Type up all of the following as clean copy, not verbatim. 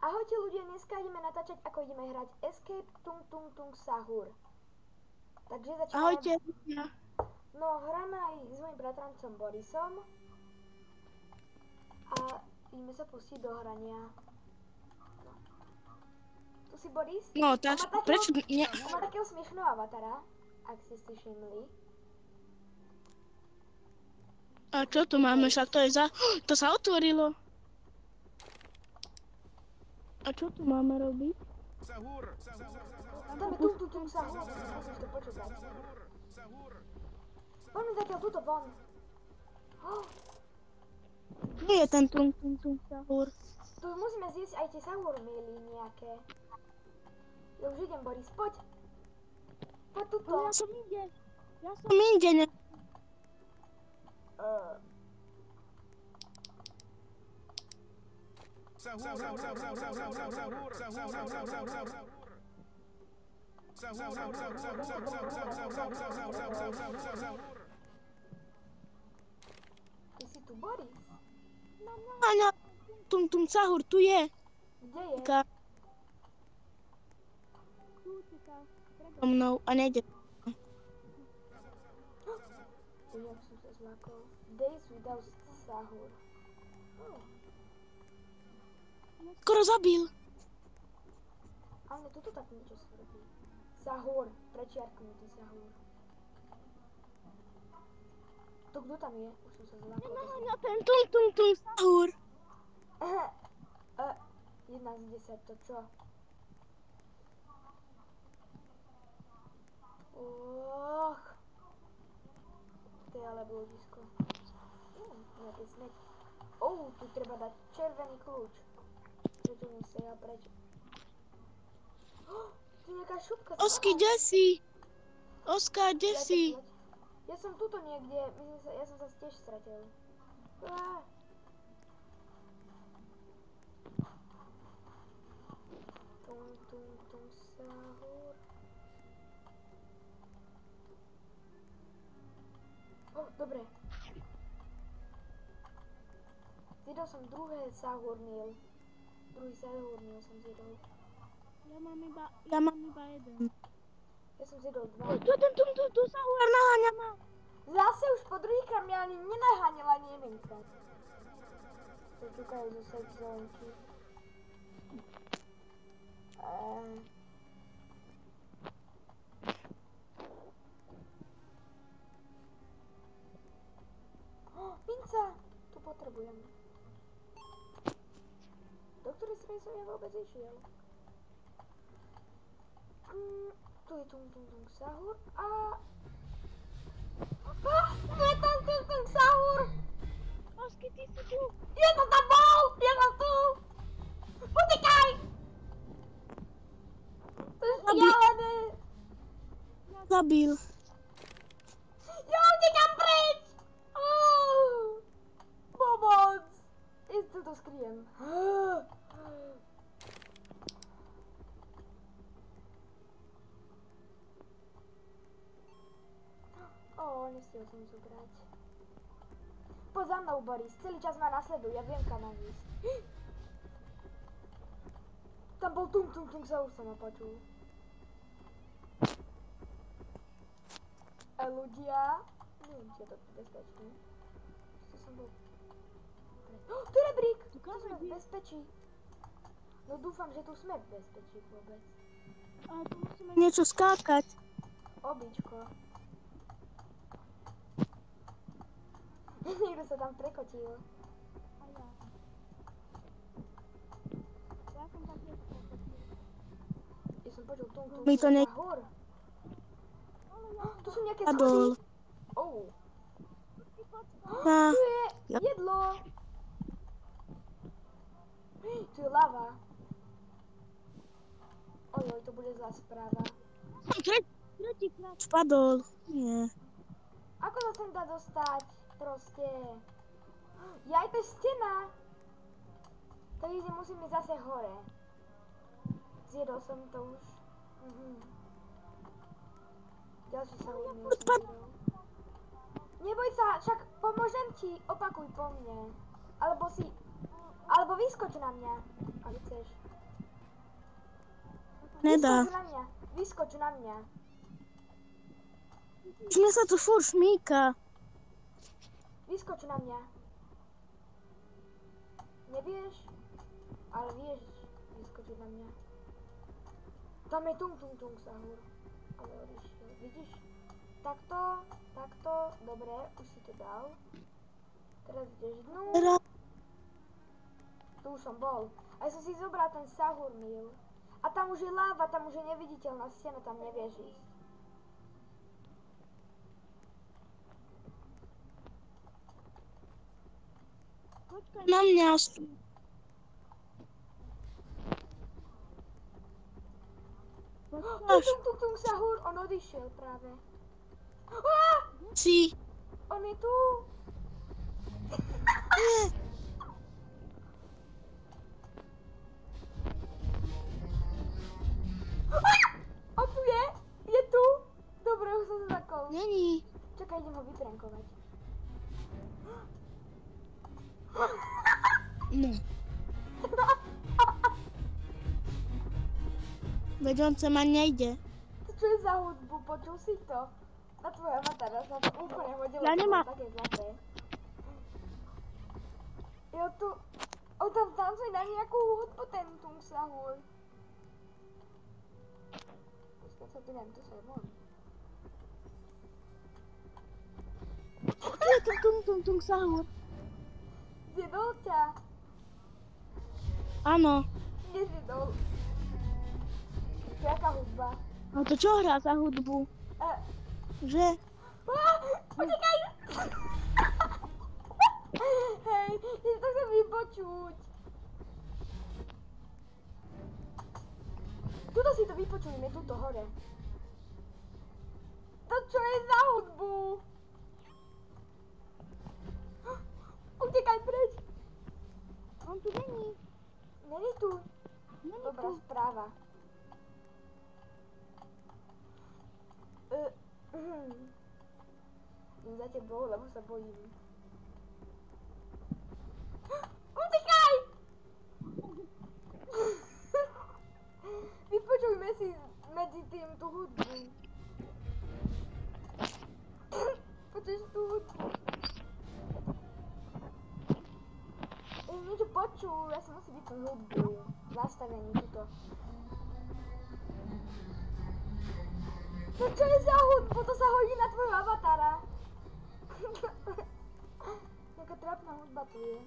Ahojte ľudia, dneska ideme natáčať, ako ideme hrať Escape Tung Tung Tung Sahur. Takže začíname... Ahojte. No, hráme aj s mojím bratrancom Borisom. A ideme sa pustiť do hrania. No. Tu si Boris? No, tak prečo... On má takého smiešného avatara, ak ste si všimli. A čo tu máme? Však to je za... To sa otvorilo. A čo tu máme robiť? Tam je Tung Tung Tung Sahur. Musíš to počúvať. Poďme zatiaľ tuto von. Kde je ten Tung Tung Tung Sahur? Tu musíme zjesť aj tie sahur mealy nejaké. Ja už idem, Boris, poď. Poď tuto. Ja som inde, ne... Ty si tu, Boris? No, Tung Tung Sahur, tu je. Kde je? So mnou a nejde. Jak som sa zlákol. Days without sahur. Skoro zabil. Ale toto tak niečo sa robí. Sahur, prečiarknutý sahur. To kto tam je? Už som sa zlákol. No, ten Tung Tung Tung Sahur. 1 z 10, to čo? Och. To je ale blúdisko. Nejaké smeť. Tu treba dať červený kľúč. Prečo musia preč? Tu je nejaká šupka. Oskar, kde si? Oskar, kde si? Ja som tuto niekde, ja som sa tiež stratil. Tung tung tung sahur. Dobre. Zjedol som druhé sahur meal. Druhý sahur meal som zjedol. Ja mám iba jeden. Ja som zjedol 2. To ten Tung Sahur naháňa ma. Zase už po druhýkrát mňa ani nenaháňala ani jedenkrát. To čukajú zo sexzónky. Minca! Tu potrebujem. Do ktorej strany som ja vôbec išiel? Tu je Tung Tung Tung Sahur a... Tu je tam Tung Tung Sahur! Oskar, ty si tu. Ja som tam bol! Ja som tu! Utekaj! To je šialené! Zabil. Ja utekam preč! Pomoc! Ja sa to skriem. Nestiel som zobrať. Poď za mnou, Boris. Celý čas ma nasleduj. Ja viem, kam mám ísť. Tam bol Tung Tung Tung Sahur, som ho počul. Ľudia. Neviem, či je to bezpečné. Ešte som bol... Tu je rebrík! Tu sme v bezpečí. No dúfam, že tu sme v bezpečí vôbec. A tu musíme niečo skákať. Običko. Niekto sa tam prekotil. A ja. Ja som tam tiež prekotil. Ja som počul Tung Tung Mi to Tung Sahur. Tu sú nejaké schody. Tu je jedlo. Tu je lava. Ojoj, to bude zlá správa. Tretíkrát spadol. Nie. Ako sa sem dá dostať? Proste. Jaj, to je stena. Takže musím ísť zase hore. Zjedol som to už. Ďalší sa uvidíme. Neboj sa, však pomôžem ti, opakuj po mne. Alebo vyskoč na mňa, ak chceš. Nedá. Vyskoč na mňa. Vyskoč na mňa. Mne sa to furt šmíka. Vyskoč na mňa. Nevieš? Ale vieš vyskočiť na mňa. Tam je tung sahur. Ale odišiel. Vidíš? Takto. Dobre, už si to dal. Teraz ideš dnu. Tu už som bol. A ja som si zobral ten sahur mil. A tam už je láva, tam už je neviditeľná stena, tam nevieš ísť. Počkaj na mňa. Počkáš. Tung sahur, on odišiel práve. Si. On je tu. On tu je? Je tu? Dobre, už som sa zakol. Není. Čakaj, idem ho vyprankovať. No. Veď on sa ma nejde. To čo je za hudbu? Počul si to? Na tvoj avatar sa to úplne hodilo. Ja nemám. Také zlaté. Jo tu... On tam tancuje na nejakú hudbu ten tung sahur. Počkaj sa tu neviem, tu sa je von. Kde je ten tung sahur? Zjedol ťa. Áno. Nezjedol. Jaká hudba? No to čo hrá za hudbu? Že? Počkaj! Hej, ja to chcem vypočuť. Tuto si to vypočujeme, tuto hore. To čo je za hudbu? Utekaj preč. On tu není. Není tu. Není Dobrá tu. správa. Idem za tebou, lebo sa bojím. Utekaj! Vypočujme si medzi tým tú hudbu. Počuješ tú hudbu? Ja niečo počul, ja si musím vypnúť hudbu. Nastavení tuto. No čo je za hudbu? To sa hodí na tvojho avatara. Nejaká trápna hudba tu je.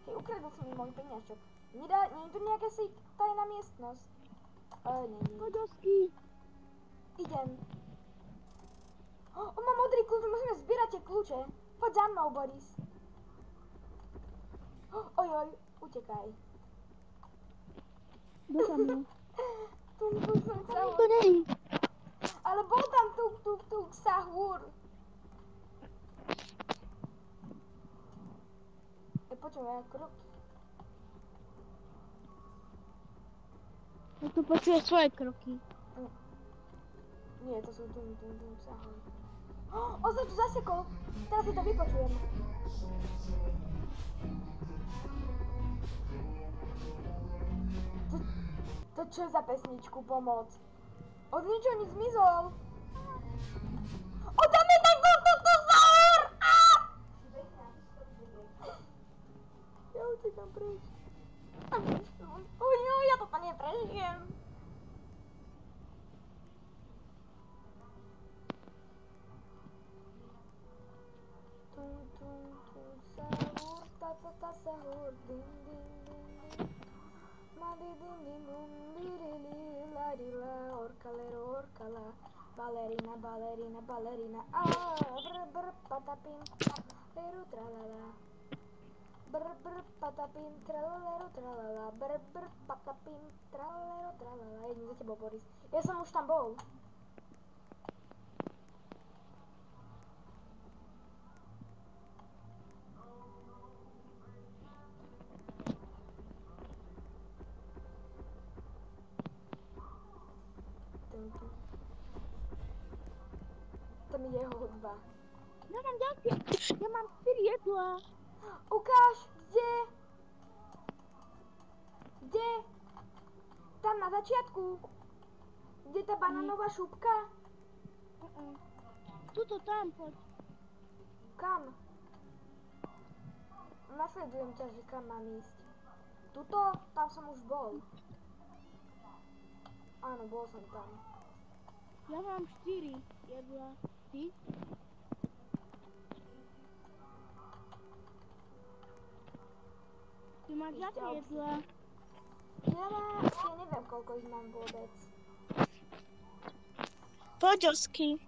Hej, ukradol som mi môj peniažok. Nie je tu nejaká si tajná miestnosť? Nie. Podosky. Idem. On má modrý kľúč, musíme zbierať tie kľúče. Poď za mnou, Boris. Ojoj, utekaj. Kto tam je? Tung sahur. To není. Ale bol tam tung sahur. Počúvaj, kroky. No tu počuje svoje kroky. Nie, to sú tung sahur. On sa tu zasekol. Teraz si to vypočujem. To čo je za pesničku? Pomoc. Od ničoho nič zmizol. O, tam je ten sahur! Ja utekám preč. Ojoj, ja toto neprežijem. Tung sahur, ta sahur, ding ding ding ding. Madi ding ding dum, li li li la di la, orkalero orkala. Ballerina, ballerina, ballerina, brr patapim, leru tralala. Brr patapim, tralaleru tralala, brr patapim, tralaleru tralala. Jedním za tebou, Boris. Ja som už tam bol. Tam je jeho hudba. Ja mám ďalšie. Ja mám 4 jedlá. Ukáž, kde? Kde? Tam na na začiatku. Kde tá banánová šupka? Tuto tam, poď. Kam? Nasledujem ťa, že kam mám ísť. Tuto? Tam som už bol. Áno, bol som tam. Ja mám 4 jedla. Ty? Ty máš aké jedla? Ja neviem, koľko ich mám vôbec. Poď, Osky.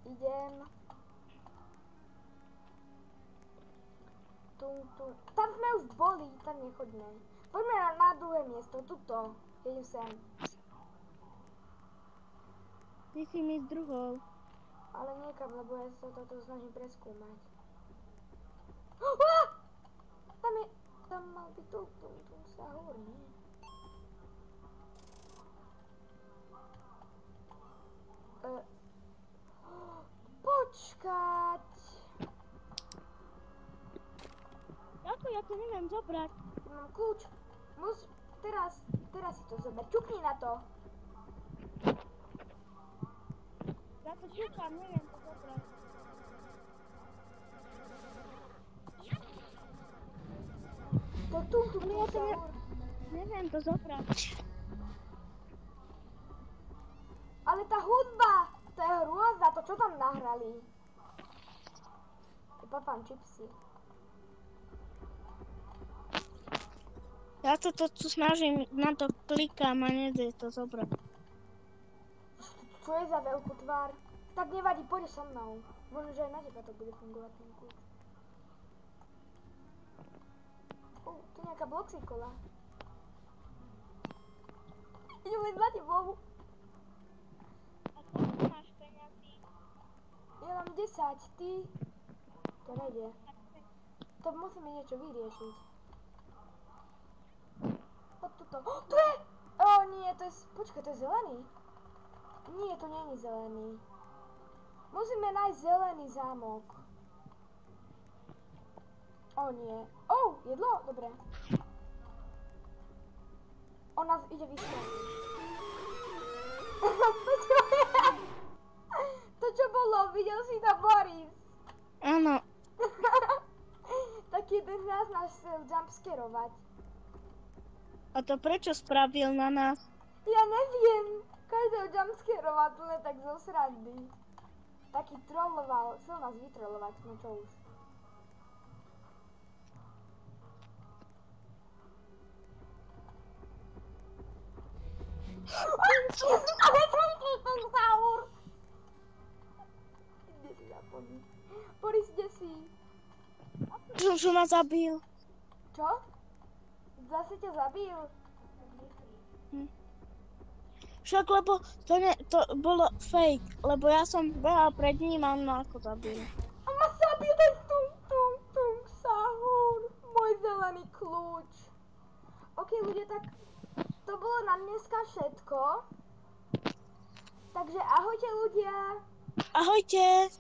Idem. Tam sme už boli, tam nechoďme. Poďme na druhé miesto, tuto. Idem sem. Ty si mi s druhou. Ale niekam, lebo ja sa toto snažím preskúmať. Tam mal byť tu sa hôr, nie? Počkať. Ako ja to neviem zobrať. Mám kľúč. Teraz si to zober. Čukni na to. Ja to čúkam, neviem to zobrať. To tu sa hôr. Neviem to zobrať. Ale tá hudba, to je hrôza, to čo tam nahrali? Papám čipsy. Ja to tu snažím, na to klikám a nedej to zobrať. Čo je za veľkú tvár? Tak nevadí, pôjdeš so mnou. Možno, že aj na teba to bude fungovať ten kľúč. Tu je nejaká bloxikola. Idem len za tebou. A koľko máš peňazí? Ja mám 10, ty? To nejde. To musíme niečo vyriešiť. Poď tuto. Tu je! Nie, to je... Počkaj, to je zelený? Nie, to nie je zelený. Musíme nájsť zelený zámok. Nie. Jedlo? Dobre. On nás ide vystreliť. To čo bolo? Videl si to, Boris? Áno. Tak jeden z nás chcel jumpscarovať. A to prečo spravil na nás? Ja neviem. Každého jumpscaroval len tak zo srandy. Taký trolloval, chcel nás vytrollovať, no čo už. Kde si zapomni? Boris, kde si? Čo ma zabil? Čo? Zase ťa zabil? Však lebo to bolo fake, lebo ja som behal pred ním a on ma ako zabil. A ma zabil ten tung sahur. Môj zelený kľúč. OK, ľudia, tak to bolo na dneska všetko. Takže ahojte ľudia. Ahojte.